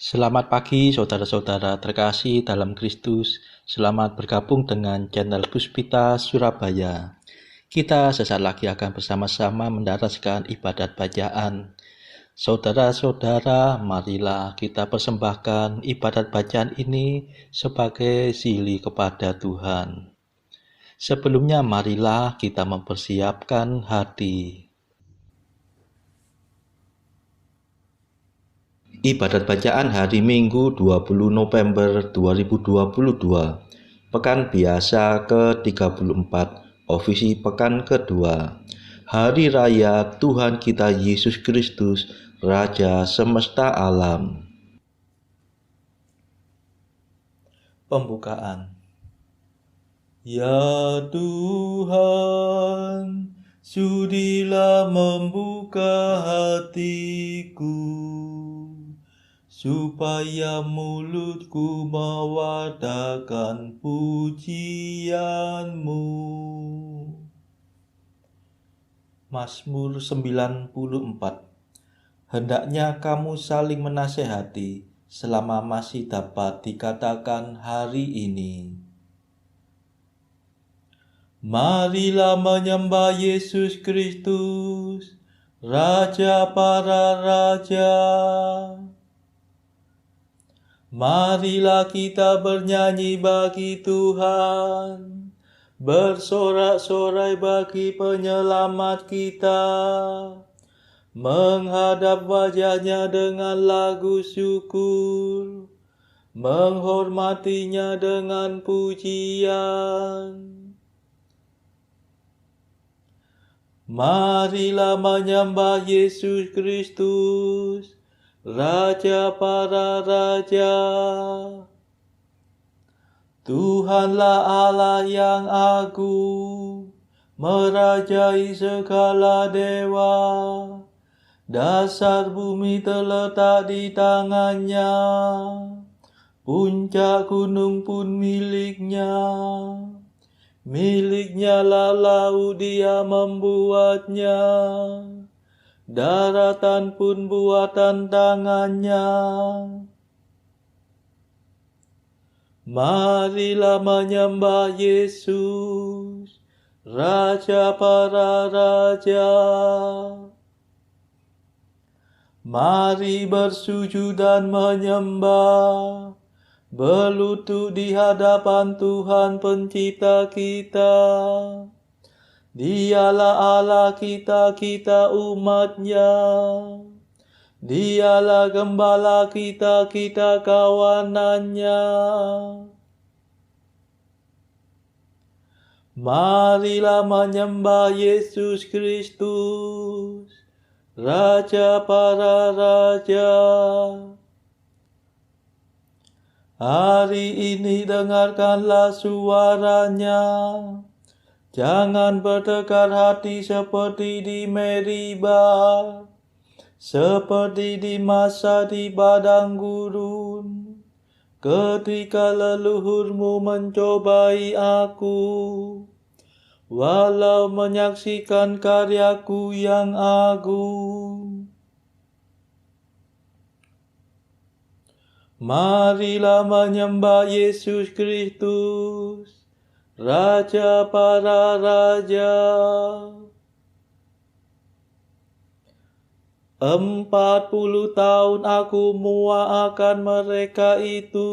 Selamat pagi saudara-saudara terkasih dalam Kristus. Selamat bergabung dengan channel Puspita Surabaya. Kita sesaat lagi akan bersama-sama mendaraskan ibadat bacaan. Saudara-saudara, marilah kita persembahkan ibadat bacaan ini sebagai sili kepada Tuhan. Sebelumnya marilah kita mempersiapkan hati. Ibadat bacaan hari Minggu 20 November 2022, Pekan Biasa ke-34, Ofisi Pekan kedua, Hari Raya Tuhan kita Yesus Kristus, Raja Semesta Alam. Pembukaan. Ya Tuhan, sudilah membuka hatiku, supaya mulutku mewartakan pujian-Mu. Mazmur 94. Hendaknya kamu saling menasehati selama masih dapat dikatakan hari ini. Marilah menyembah Yesus Kristus, Raja para raja. Marilah kita bernyanyi bagi Tuhan, bersorak-sorai bagi penyelamat kita, menghadap wajahnya dengan lagu syukur, menghormatinya dengan pujian. Marilah menyembah Yesus Kristus, Raja para raja. Tuhanlah Allah yang agung, merajai segala dewa. Dasar bumi terletak di tangannya, puncak gunung pun miliknya. Miliknya lah laut, dia membuatnya, daratan pun buatan tangannya. Marilah menyembah Yesus, Raja para raja. Mari bersujud dan menyembah, berlutut di hadapan Tuhan Pencipta kita. Dialah Allah kita, kita umat-Nya. Dialah gembala kita, kita kawanan-Nya. Marilah menyembah Yesus Kristus, Raja para raja. Hari ini dengarkanlah suaranya. Jangan bertekar hati seperti di Meribah, seperti di masa di padang gurun, ketika leluhurmu mencobai aku, walau menyaksikan karyaku yang agung. Marilah menyembah Yesus Kristus, Raja para raja. 40 tahun aku muak akan mereka itu.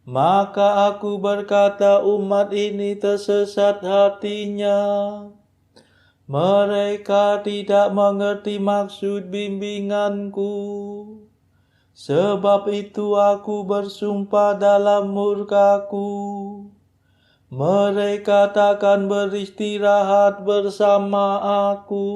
Maka aku berkata, umat ini tersesat hatinya. Mereka tidak mengerti maksud bimbinganku. Sebab itu aku bersumpah dalam murkaku, mereka takkan beristirahat bersama aku.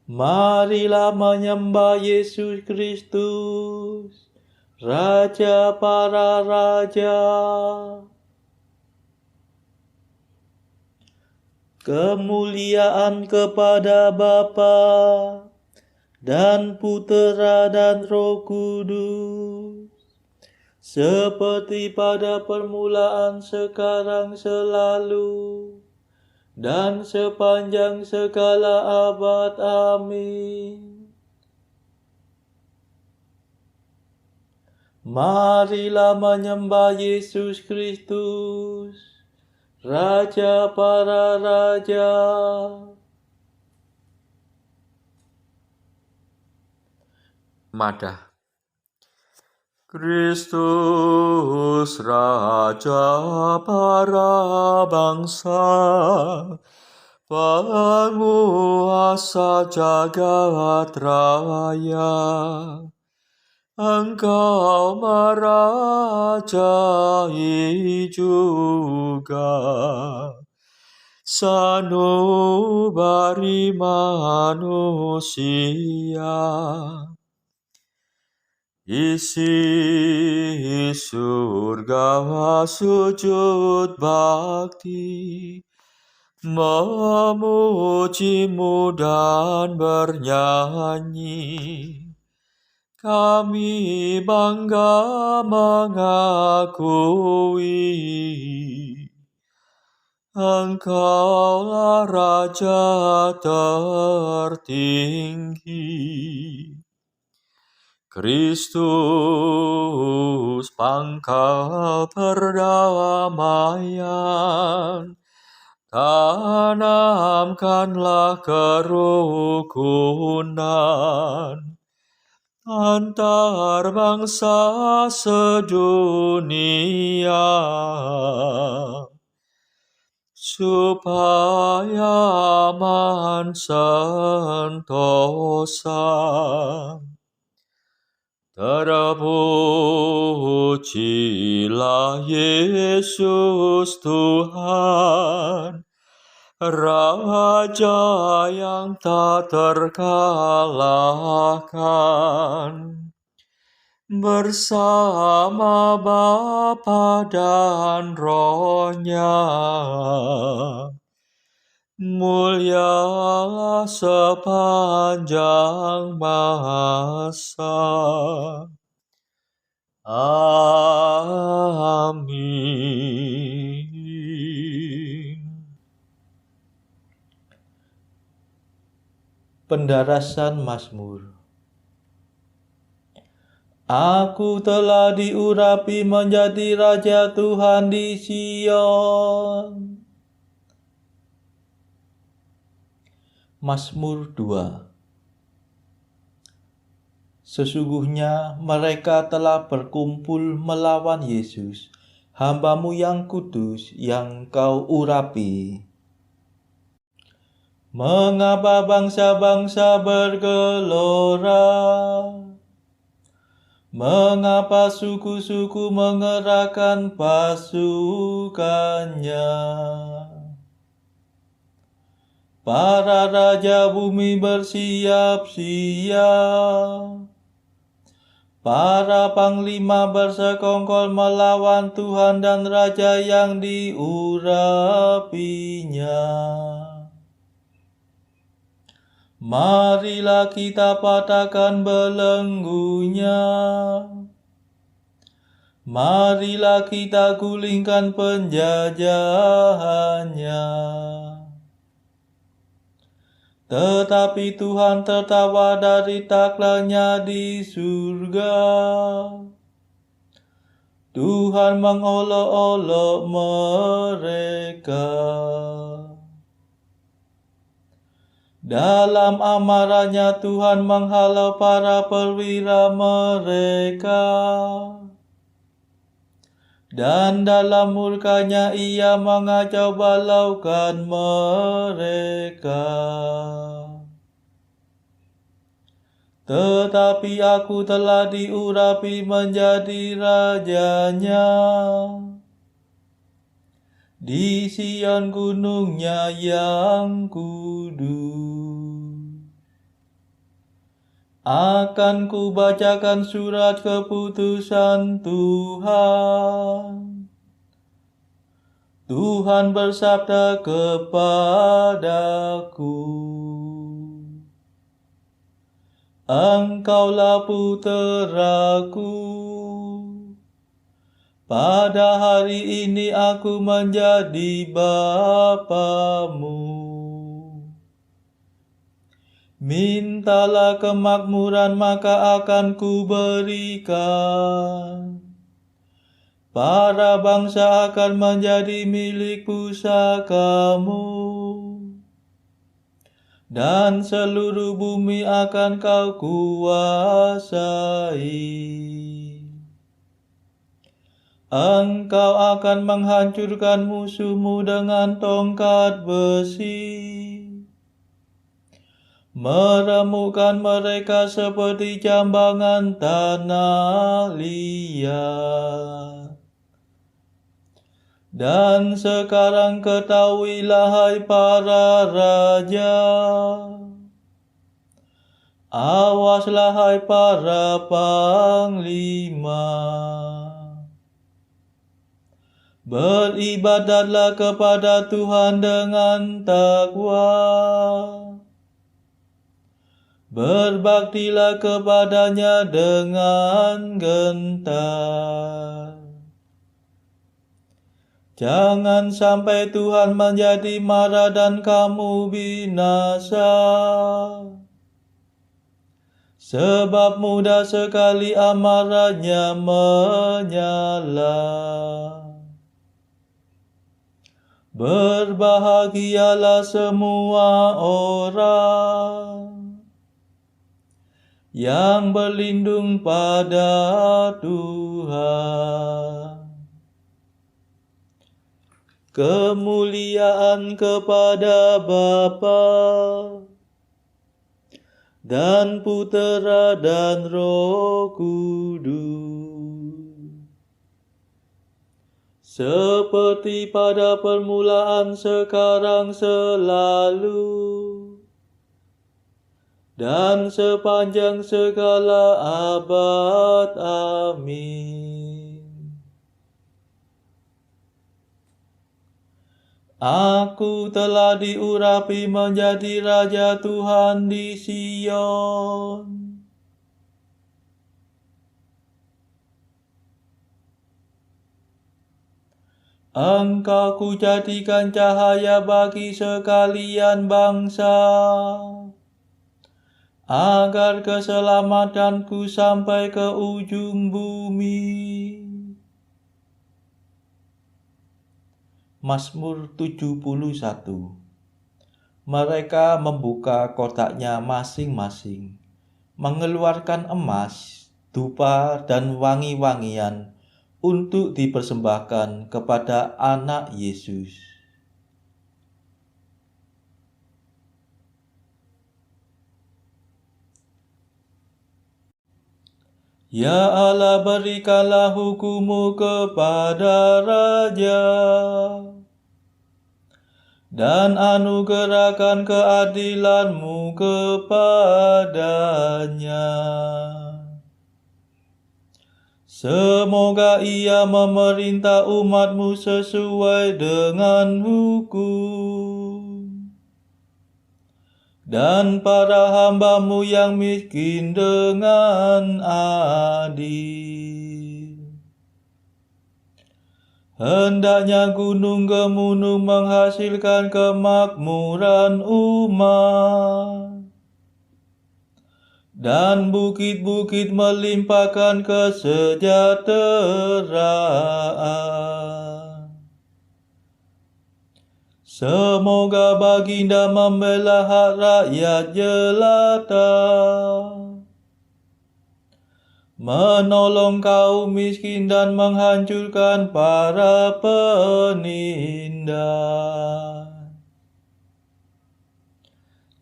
Marilah menyembah Yesus Kristus, Raja para raja. Kemuliaan kepada Bapa dan Putera dan Roh Kudus, seperti pada permulaan, sekarang, selalu, dan sepanjang segala abad. Amin. Marilah menyembah Yesus Kristus, Raja para raja. Madah. Kristus Raja para bangsa, penguasa jagat raya, Engkau merajai juga sanubari manusia. Isi surga sujud bakti, memujimu dan bernyanyi. Kami bangga mengakui Engkaulah Raja tertinggi. Kristus pangkal perdamaian, tanamkanlah kerukunan antar bangsa sedunia, supaya aman sentosa. Terpujilah Yesus Tuhan, Raja yang tak terkalahkan, bersama Bapa dan Roh-Nya. Mulialah sepanjang masa. Amin. Pendarasan Mazmur. Aku telah diurapi menjadi Raja Tuhan di Sion. Mazmur 2. Sesungguhnya mereka telah berkumpul melawan Yesus, hamba-Mu yang kudus, yang Kau urapi. Mengapa bangsa-bangsa bergelora? Mengapa suku-suku mengerahkan pasukannya? Para raja bumi bersiap-siap, para panglima bersekongkol melawan Tuhan dan Raja yang diurapinya. Marilah kita patahkan belenggunya, marilah kita gulingkan penjajahannya. Tetapi Tuhan tertawa dari taklanya di surga. Tuhan mengolok-olok mereka. Dalam amarahnya Tuhan menghalau para perwira mereka. Dan dalam murkanya Ia mengacau balaukan mereka. Tetapi aku telah diurapi menjadi rajanya. Di Sion gunungnya yang kudus. Akan kubacakan surat keputusan Tuhan. Tuhan bersabda kepadaku, Engkaulah puteraku. Pada hari ini aku menjadi Bapamu. Mintalah kemakmuran, maka akan kuberikan. Para bangsa akan menjadi milik pusakamu, dan seluruh bumi akan kau kuasai. Engkau akan menghancurkan musuhmu dengan tongkat besi, meremukkan mereka seperti jambangan tanah liat. Dan sekarang ketahuilah, hai para raja, awaslah, hai para panglima, beribadatlah kepada Tuhan dengan takwa, berbaktilah kepadanya dengan gentar. Jangan sampai Tuhan menjadi marah dan kamu binasa, sebab mudah sekali amarahnya menyala. Berbahagialah semua orang yang berlindung pada Tuhan. Kemuliaan kepada Bapa dan Putera dan Roh Kudus, seperti pada permulaan, sekarang, selalu, dan sepanjang segala abad. Amin. Aku telah diurapi menjadi Raja Tuhan di Sion. Engkau kujadikan cahaya bagi sekalian bangsa, agar keselamatanku sampai ke ujung bumi. Mazmur 71. Mereka membuka kotaknya masing-masing, mengeluarkan emas, dupa, dan wangi-wangian untuk dipersembahkan kepada anak Yesus. Ya Allah, berikanlah hukum-Mu kepada raja, dan anugerahkan keadilan-Mu kepadanya. Semoga ia memerintah umat-Mu sesuai dengan hukum, dan para hamba-Mu yang miskin dengan adil. Hendaknya gunung-gemunung menghasilkan kemakmuran umat, dan bukit-bukit melimpahkan kesejahteraan. Semoga Baginda membela hak rakyat jelata, menolong kaum miskin dan menghancurkan para penindas.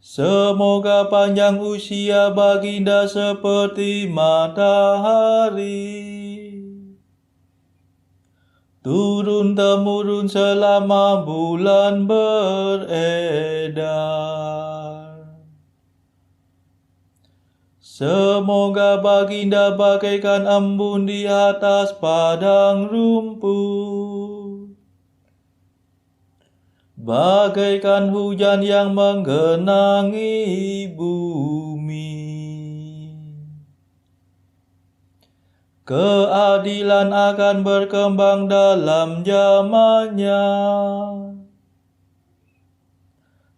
Semoga panjang usia Baginda seperti matahari, turun-temurun selama bulan beredar. Semoga Baginda bagaikan embun di atas padang rumput, bagaikan hujan yang menggenangi bumi. Keadilan akan berkembang dalam zamannya,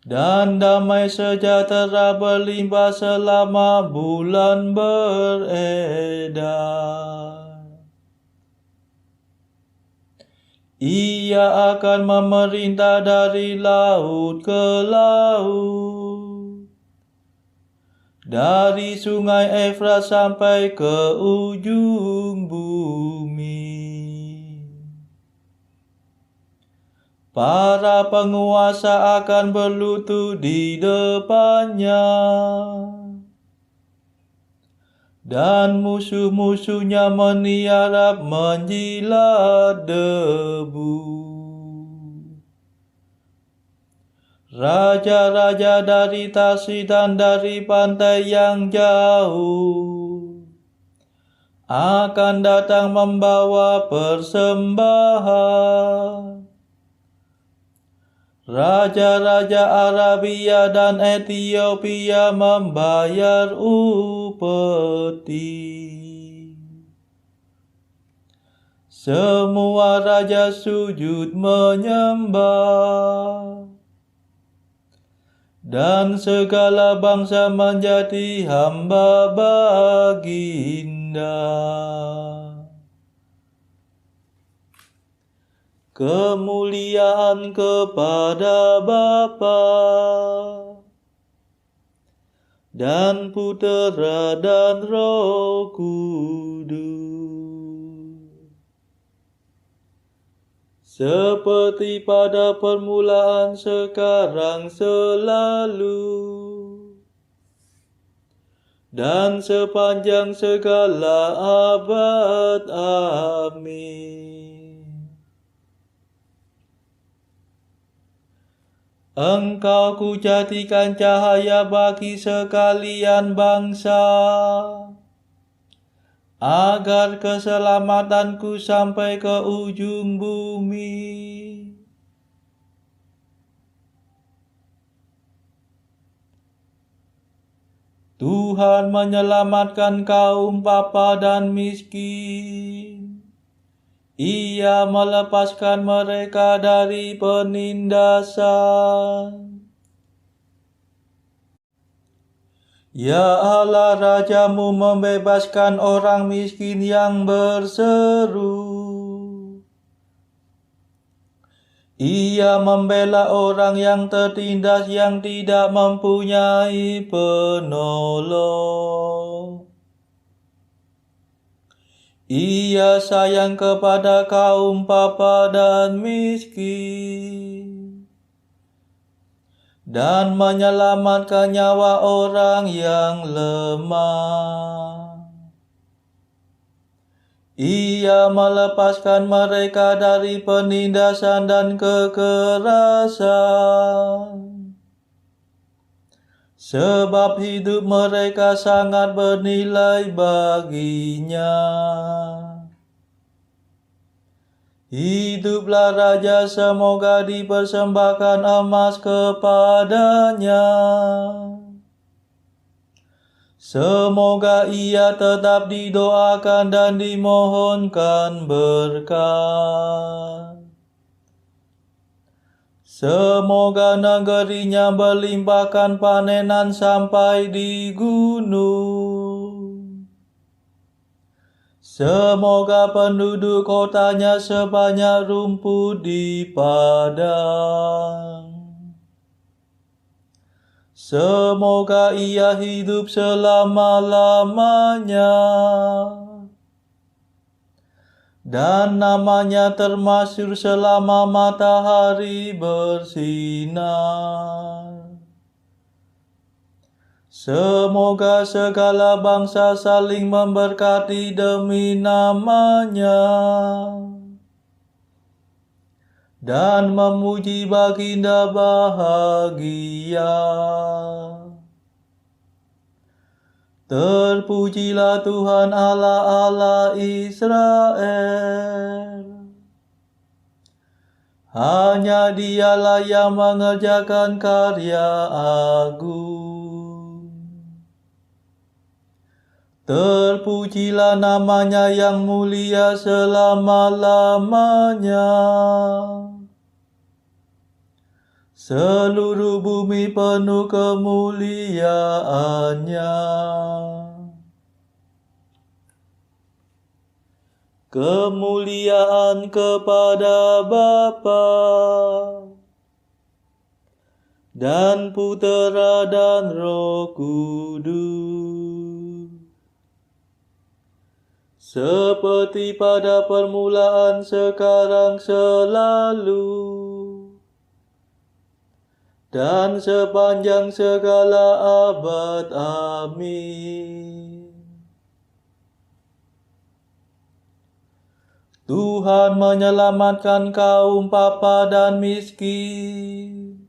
dan damai sejahtera berlimpah selama bulan beredar. Ia akan memerintah dari laut ke laut, dari sungai Efrat sampai ke ujung bumi. Para penguasa akan berlutut di depannya, dan musuh-musuhnya meniarap menjilat debu. Raja-raja dari Tarsis dan dari pantai yang jauh akan datang membawa persembahan. Raja-raja Arabia dan Ethiopia membayar upeti. Semua raja sujud menyembah, dan segala bangsa menjadi hamba baginda. Kemuliaan kepada Bapa dan Putera dan Roh Kudus, seperti pada permulaan, sekarang, selalu, dan sepanjang segala abad. Amin. Engkau kujadikan cahaya bagi sekalian bangsa, agar keselamatanku sampai ke ujung bumi. Tuhan menyelamatkan kaum papa dan miskin. Ia melepaskan mereka dari penindasan. Ya Allah, Rajamu membebaskan orang miskin yang berseru. Ia membela orang yang tertindas, yang tidak mempunyai penolong. Ia sayang kepada kaum papa dan miskin, dan menyelamatkan nyawa orang yang lemah. Ia melepaskan mereka dari penindasan dan kekerasan, sebab hidup mereka sangat bernilai baginya. Hiduplah Raja, semoga dipersembahkan emas kepadanya. Semoga ia tetap didoakan dan dimohonkan berkat. Semoga negerinya berlimpahkan panenan sampai di gunung. Semoga penduduk kotanya sebanyak rumput di padang. Semoga ia hidup selama-lamanya, dan namanya termasyhur selama matahari bersinar. Semoga segala bangsa saling memberkati demi namanya, dan memuji baginda bahagia. Terpujilah Tuhan Allah Israel. Hanya Dialah yang mengerjakan karya agung. Terpujilah namanya yang mulia selama-lamanya. seluruh bumi penuh kemuliaannya. Kemuliaan kepada Bapa dan Putera dan Roh Kudus, seperti pada permulaan, sekarang, selalu, dan sepanjang segala abad. Amin. Tuhan menyelamatkan kaum papa dan miskin.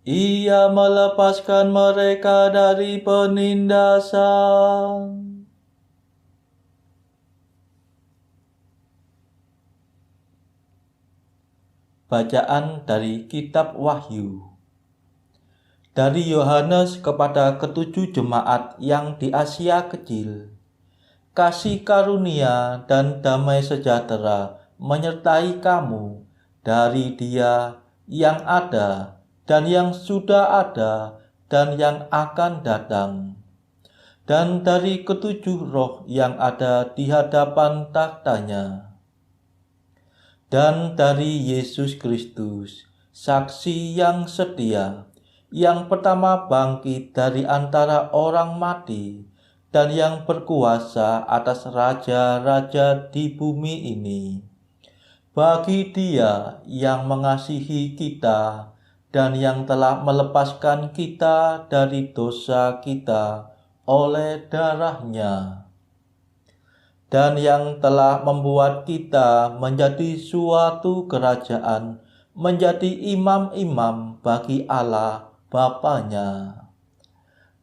Ia melepaskan mereka dari penindasan. Bacaan dari Kitab Wahyu. Dari Yohanes kepada ketujuh jemaat yang di Asia Kecil. Kasih karunia dan damai sejahtera menyertai kamu dari Dia yang ada dan yang sudah ada dan yang akan datang, dan dari ketujuh roh yang ada di hadapan takhta-Nya, dan dari Yesus Kristus, saksi yang setia, yang pertama bangkit dari antara orang mati, dan yang berkuasa atas raja-raja di bumi ini. Bagi Dia yang mengasihi kita dan yang telah melepaskan kita dari dosa kita oleh darah-Nya, dan yang telah membuat kita menjadi suatu kerajaan, menjadi imam-imam bagi Allah Bapa-Nya.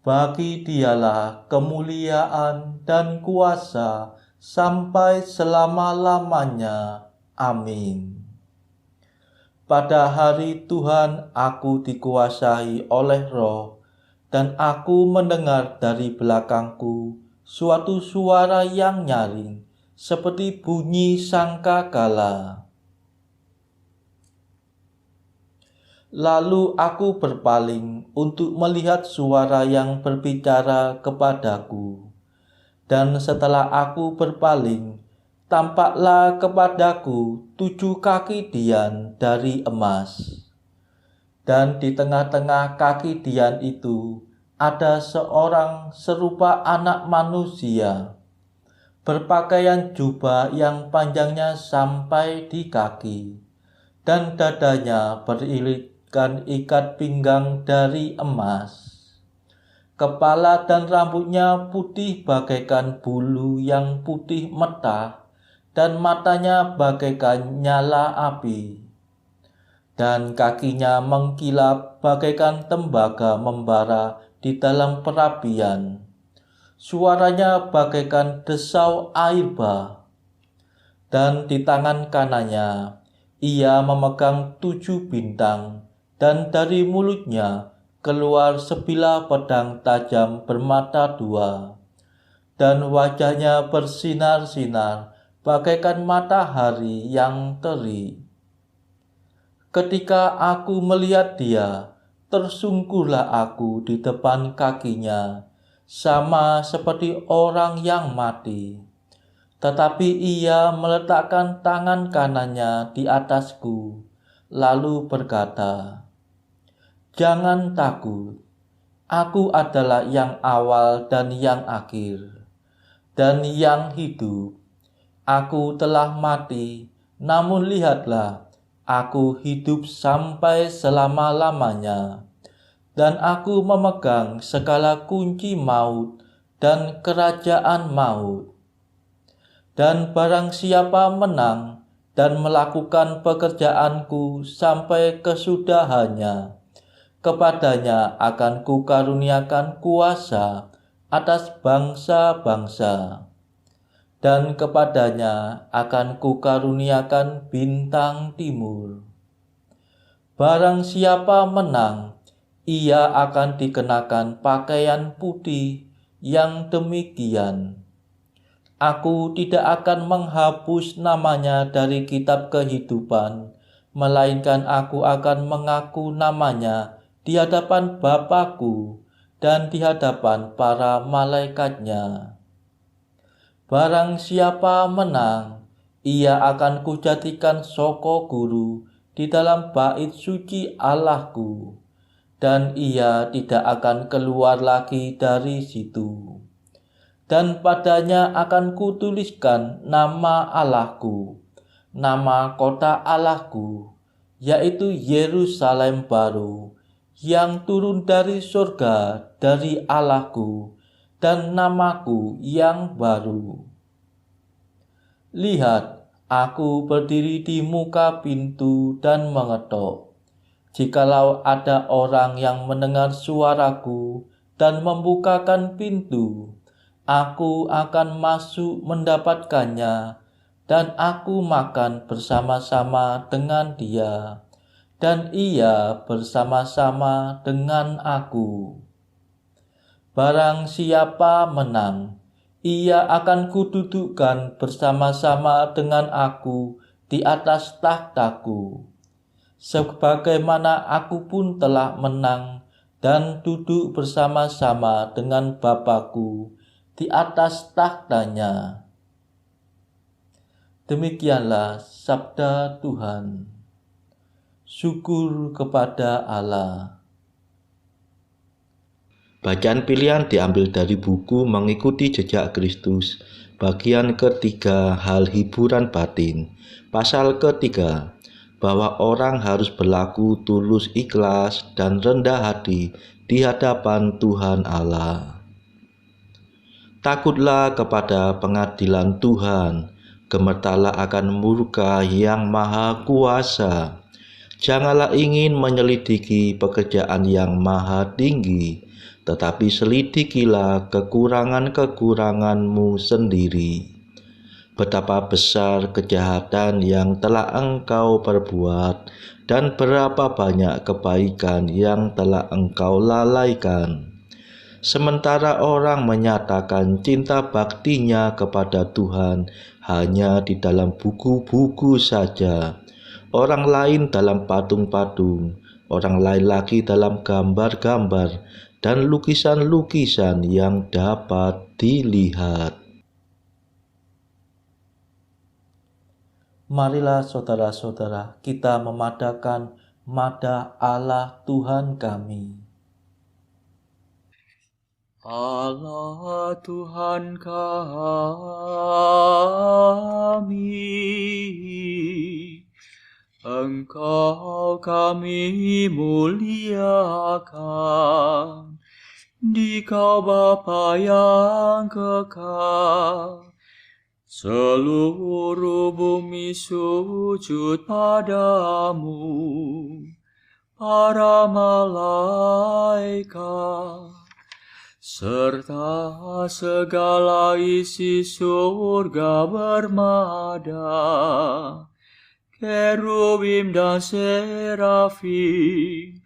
Bagi Dialah kemuliaan dan kuasa sampai selama-lamanya. Amin. Pada hari Tuhan aku dikuasai oleh Roh, dan aku mendengar dari belakangku suatu suara yang nyaring, seperti bunyi sangkakala. Lalu aku berpaling untuk melihat suara yang berbicara kepadaku. Dan setelah aku berpaling, tampaklah kepadaku 7 kaki dian dari emas. Dan di tengah-tengah kaki dian itu ada seorang serupa anak manusia, berpakaian jubah yang panjangnya sampai di kaki, dan dadanya ikat pinggang dari emas. Kepala dan rambutnya putih bagaikan bulu yang putih metah, dan matanya bagaikan nyala api, dan kakinya mengkilap bagaikan tembaga membara di dalam perapian. Suaranya bagaikan desau air bah, dan di tangan kanannya ia memegang 7 bintang, dan dari mulutnya keluar sebilah pedang tajam bermata 2, dan wajahnya bersinar-sinar bagaikan matahari yang terik. Ketika aku melihat Dia, tersungkurlah aku di depan kakinya, sama seperti orang yang mati. Tetapi Ia meletakkan tangan kanannya di atasku, lalu berkata, "Jangan takut, aku adalah yang awal dan yang akhir, dan yang hidup. Aku telah mati, namun lihatlah, aku hidup sampai selama-lamanya, dan aku memegang segala kunci maut dan kerajaan maut. Dan barang siapa menang dan melakukan pekerjaanku sampai kesudahannya, kepadanya akan kukaruniakan kuasa atas bangsa-bangsa, dan kepadanya akan kukaruniakan bintang timur. Barang siapa menang, ia akan dikenakan pakaian putih yang demikian. Aku tidak akan menghapus namanya dari kitab kehidupan melainkan aku akan mengaku namanya di hadapan Bapa-Ku dan di hadapan para malaikatnya. Barang siapa menang, ia akan kujadikan soko guru di dalam bait suci Allahku, dan ia tidak akan keluar lagi dari situ. Dan padanya akan kutuliskan nama Allahku, nama kota Allahku, yaitu Yerusalem baru, yang turun dari surga dari Allahku, dan namaku yang baru. Lihat, aku berdiri di muka pintu dan mengetok. Jikalau ada orang yang mendengar suaraku dan membukakan pintu, aku akan masuk mendapatkannya, dan aku makan bersama-sama dengan dia, dan ia bersama-sama dengan aku. Barang siapa menang, ia akan kududukkan bersama-sama dengan aku di atas takhtaku, sebagaimana aku pun telah menang dan duduk bersama-sama dengan Bapa-Ku di atas takhtanya. Demikianlah sabda Tuhan. Syukur kepada Allah. Bacaan pilihan diambil dari buku Mengikuti Jejak Kristus, bagian ketiga, hal hiburan batin. Pasal ketiga, bahwa orang harus berlaku tulus, ikhlas, dan rendah hati di hadapan Tuhan Allah. Takutlah kepada pengadilan Tuhan, gemetarlah akan murka yang maha kuasa. Janganlah ingin menyelidiki pekerjaan yang maha tinggi, tetapi selidikilah kekurangan-kekuranganmu sendiri. Betapa besar kejahatan yang telah engkau perbuat, dan berapa banyak kebaikan yang telah engkau lalaikan. Sementara orang menyatakan cinta baktinya kepada Tuhan hanya di dalam buku-buku saja, orang lain dalam patung-patung, orang lain lagi dalam gambar-gambar dan lukisan-lukisan yang dapat dilihat. Marilah saudara-saudara, kita memadakan madah Allah Tuhan kami. Allah Tuhan kami, Engkau kami muliakan, Dikau Bapa yang kekal. Seluruh bumi sujud padamu, para malaikat, serta segala isi surga bermada, kerubim dan serafim,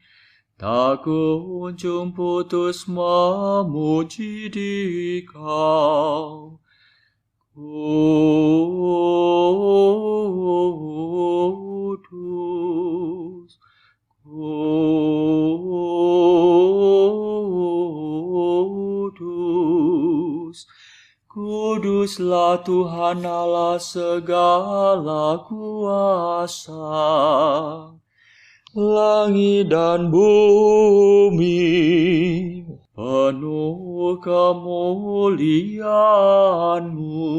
tak kunjung putus memuji Dikau. Kudus, kudus, kuduslah Tuhan Allah segala kuasa. Langit dan bumi penuh kemuliaan-Mu.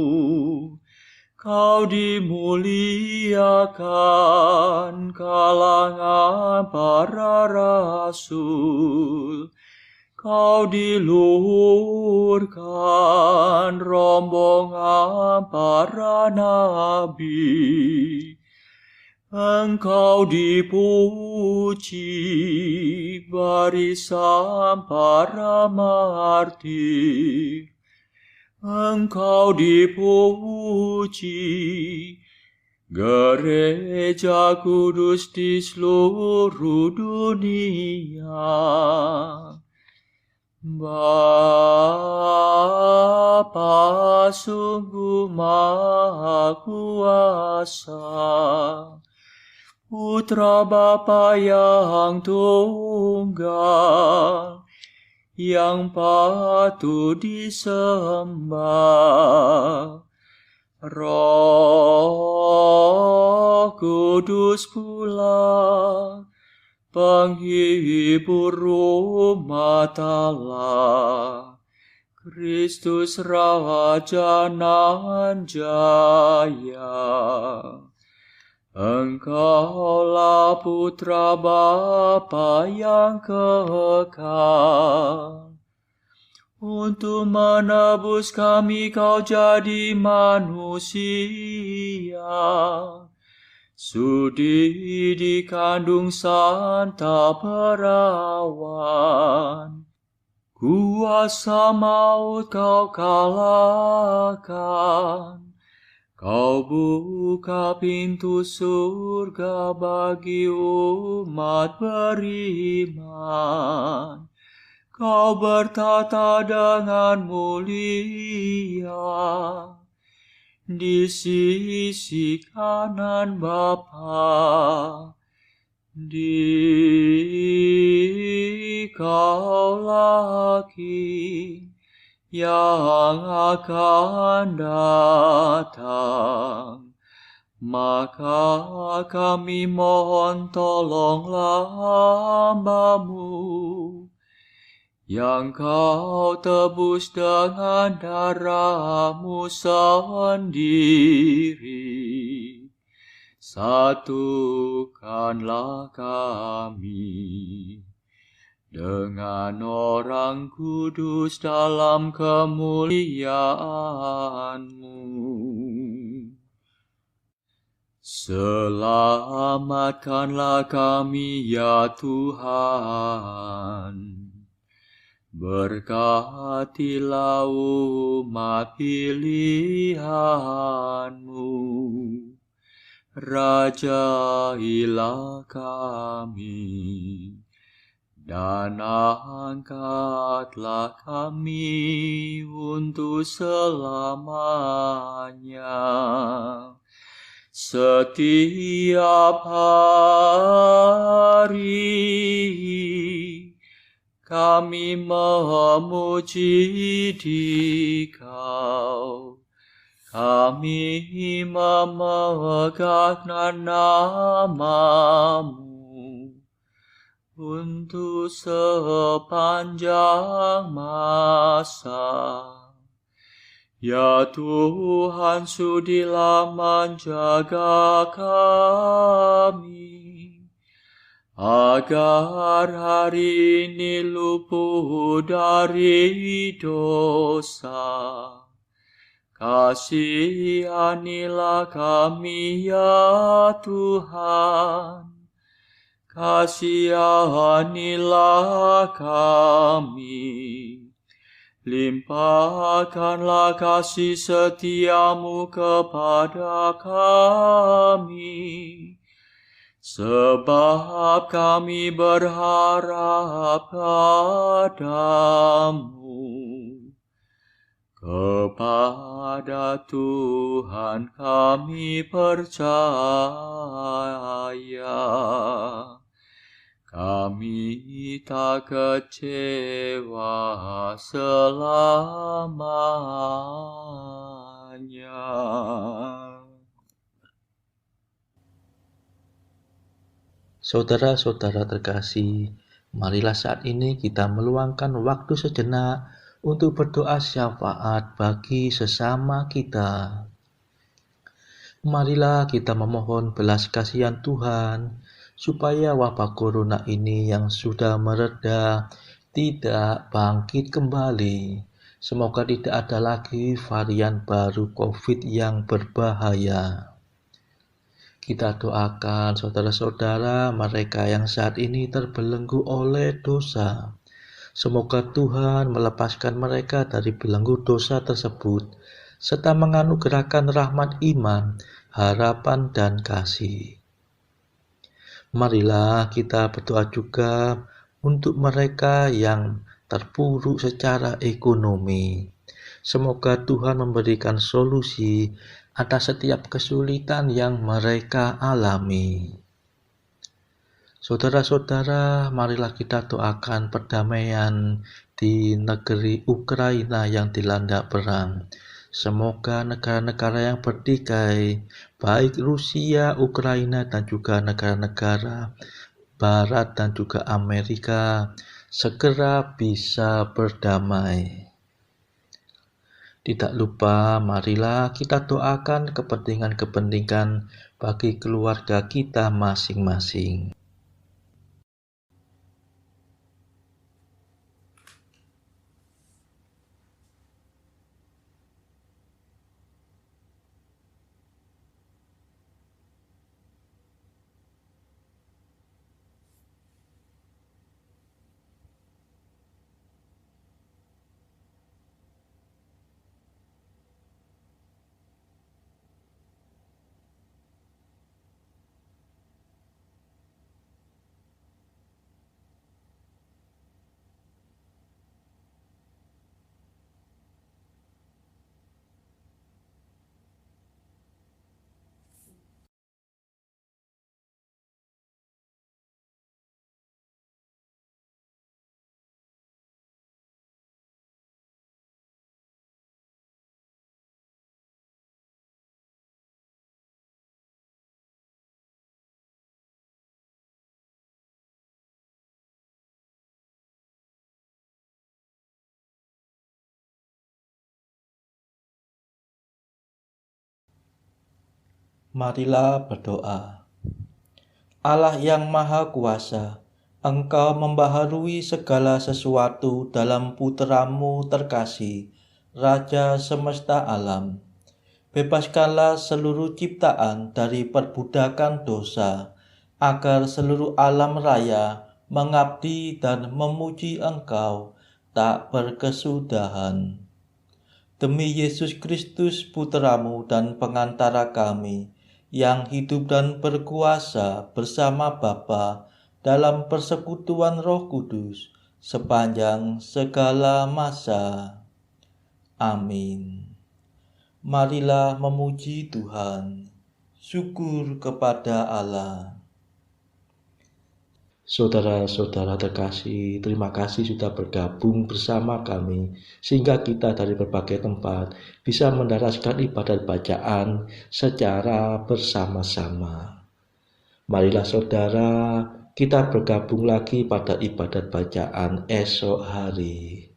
Kau dimuliakan kalangan para rasul. Kau diluhurkan rombongan para nabi. Engkau dipuji barisan para martir. Engkau dipuji gereja kudus di seluruh dunia. Bapa sungguh maha kuasa, Putra Bapa yang tunggal, yang patut disembah. Roh Kudus pula, penghibur umat Allah, Kristus Raja nan jaya. Engkaulah Putra Bapa yang kekal. Untuk menebus kami kau jadi manusia. Sudi dikandung Santa Perawan. Kuasa maut kau kalahkan. Kau buka pintu surga bagi umat beriman. Kau bertata dengan mulia di sisi kanan Bapa. Dikaulah King yang akan datang. Maka kami mohon tolonglah hamba-Mu yang kau tebus dengan darah-Mu sendiri. Satukanlah kami dengan orang kudus dalam kemuliaan-Mu. Selamatkanlah kami ya Tuhan. Berkatilah umat pilihan-Mu. Rajailah kami. Dan angkatlah kami untuk selamanya. Setiap hari kami memuji Dikau. Kami memegang nama-Mu untuk sepanjang masa. Ya Tuhan, sudilah menjaga kami, agar hari ini luput dari dosa. Kasihanilah kami ya Tuhan. Kasihanilah kami, limpahkanlah kasih setia-Mu kepada kami, sebab kami berharap padamu. Kepada Tuhan kami percaya. Kami tak kecewa selamanya. Saudara-saudara terkasih, marilah saat ini kita meluangkan waktu sejenak untuk berdoa syafaat bagi sesama kita. Marilah kita memohon belas kasihan Tuhan, supaya wabah corona ini yang sudah mereda tidak bangkit kembali. Semoga tidak ada lagi varian baru COVID yang berbahaya. Kita doakan saudara-saudara mereka yang saat ini terbelenggu oleh dosa. Semoga Tuhan melepaskan mereka dari belenggu dosa tersebut, serta menganugerahkan rahmat iman, harapan, dan kasih. Marilah kita berdoa juga untuk mereka yang terpuruk secara ekonomi. Semoga Tuhan memberikan solusi atas setiap kesulitan yang mereka alami. Saudara-saudara, marilah kita doakan perdamaian di negeri Ukraina yang dilanda perang. Semoga negara-negara yang bertikai, baik Rusia, Ukraina, dan juga negara-negara Barat dan juga Amerika, segera bisa berdamai. Tidak lupa, marilah kita doakan kepentingan-kepentingan bagi keluarga kita masing-masing. Marilah berdoa. Allah yang Maha Kuasa, Engkau membaharui segala sesuatu dalam Putra-Mu terkasih, Raja semesta alam. Bebaskanlah seluruh ciptaan dari perbudakan dosa, agar seluruh alam raya mengabdi dan memuji Engkau tak berkesudahan. Demi Yesus Kristus Putra-Mu dan pengantara kami, yang hidup dan berkuasa bersama Bapa dalam persekutuan Roh Kudus sepanjang segala masa. Amin. Marilah memuji Tuhan. Syukur kepada Allah. Saudara-saudara terkasih, terima kasih sudah bergabung bersama kami, sehingga kita dari berbagai tempat bisa mendaraskan ibadat bacaan secara bersama-sama. Marilah saudara, kita bergabung lagi pada ibadat bacaan esok hari.